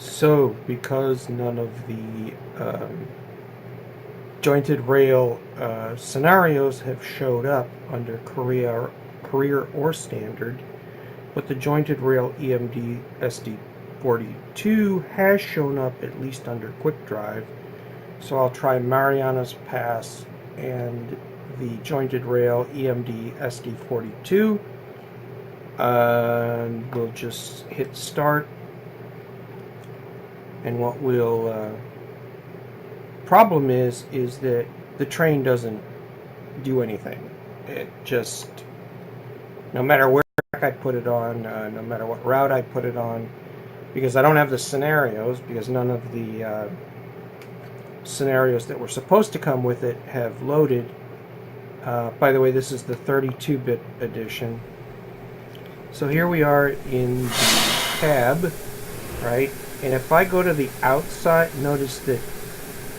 So, because none of the jointed rail scenarios have showed up under career or standard, but the jointed rail EMD SD40-2 has shown up at least under quick drive. So I'll try Mariana's Pass and the jointed rail EMD SD40-2. We'll just hit start. And what will problem is that the train doesn't do anything. It just, no matter where I put it on, no matter what route I put it on, because I don't have the scenarios, because none of the scenarios that were supposed to come with it have loaded. By the way, this is the 32-bit edition. So here we are in the cab, right? And if I go to the outside, notice that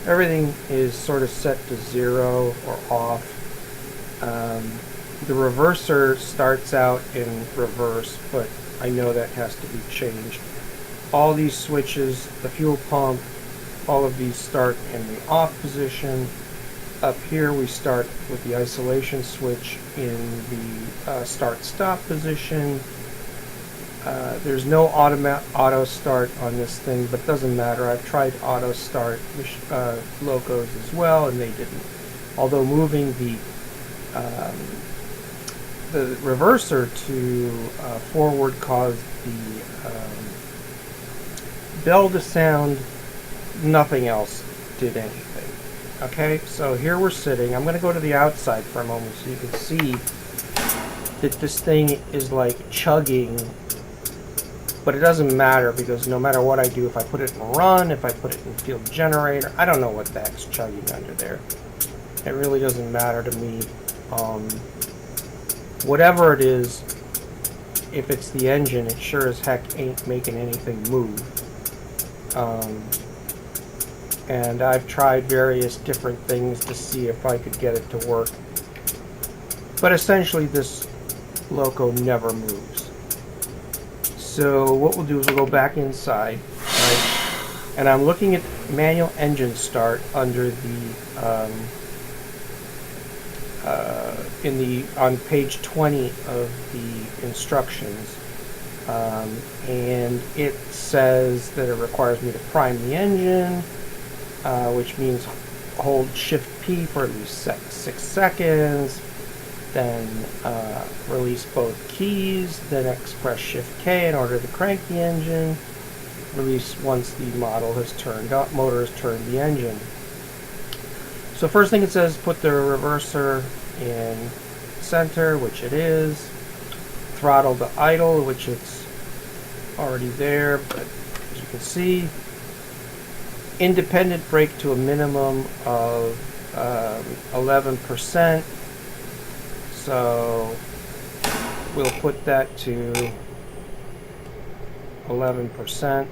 everything is sort of set to 0 or off. The reverser starts out in reverse, but I know that has to be changed. All these switches, the fuel pump, all of these start in the off position. Up here we start with the isolation switch in the start-stop position. There's no auto start on this thing, but it doesn't matter. I've tried auto start locos as well, and they didn't. Although moving the reverser to forward caused the bell to sound, nothing else did anything. Okay, so here we're sitting. I'm going to go to the outside for a moment so you can see that this thing is like chugging. But it doesn't matter, because no matter what I do, if I put it in run, if I put it in field generator, I don't know what the heck's chugging under there. It really doesn't matter to me. Whatever it is, if it's the engine, it sure as heck ain't making anything move. And I've tried various different things to see if I could get it to work. But essentially this loco never moves. So what we'll do is we'll go back inside, right? And I'm looking at manual engine start under the on page 20 of the instructions, and it says that it requires me to prime the engine, which means hold Shift P for at least 6 seconds. Then release both keys, then press Shift K in order to crank the engine. Release once the motor has turned the engine. So first thing it says, put the reverser in center, which it is. Throttle to idle, which it's already there, but as you can see, independent brake to a minimum of 11%. So we'll put that to 11%.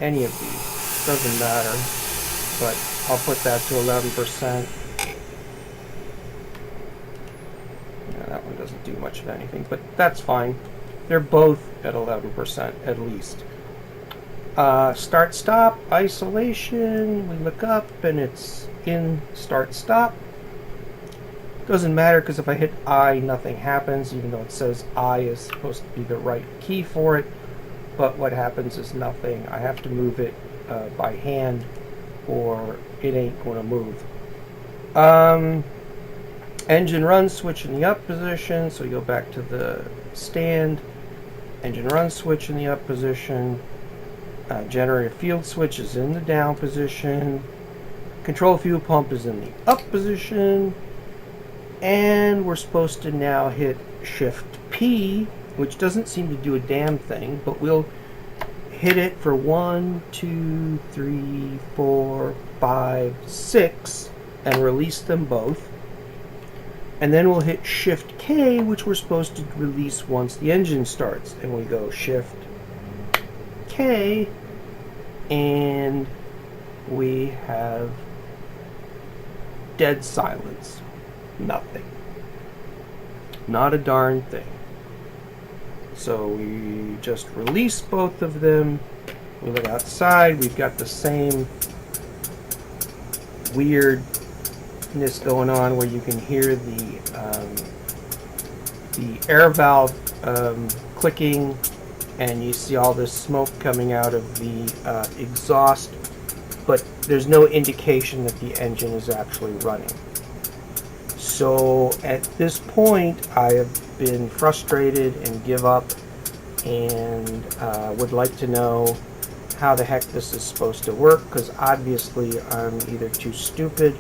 Any of these, doesn't matter, but I'll put that to 11%. Yeah, that one doesn't do much of anything, but that's fine. They're both at 11% at least. Start stop, isolation, we look up and it's in start stop. Doesn't matter, because if I hit I, nothing happens, even though it says I is supposed to be the right key for it. But what happens is nothing. I have to move it by hand, or it ain't going to move. Engine run switch in the up position, so you go back to the stand. Engine run switch in the up position. Generator field switch is in the down position. Control fuel pump is in the up position. And we're supposed to now hit Shift P, which doesn't seem to do a damn thing, but we'll hit it for 1, 2, 3, 4, 5, 6, and release them both. And then we'll hit Shift K, which we're supposed to release once the engine starts. And we go Shift K, and we have dead silence. Nothing. Not a darn thing. So we just release both of them. We look outside, we've got the same weirdness going on where you can hear the air valve clicking, and you see all this smoke coming out of the exhaust, but there's no indication that the engine is actually running. So at this point, I have been frustrated and give up, and would like to know how the heck this is supposed to work, because obviously I'm either too stupid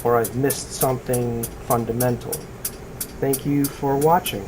or I've missed something fundamental. Thank you for watching.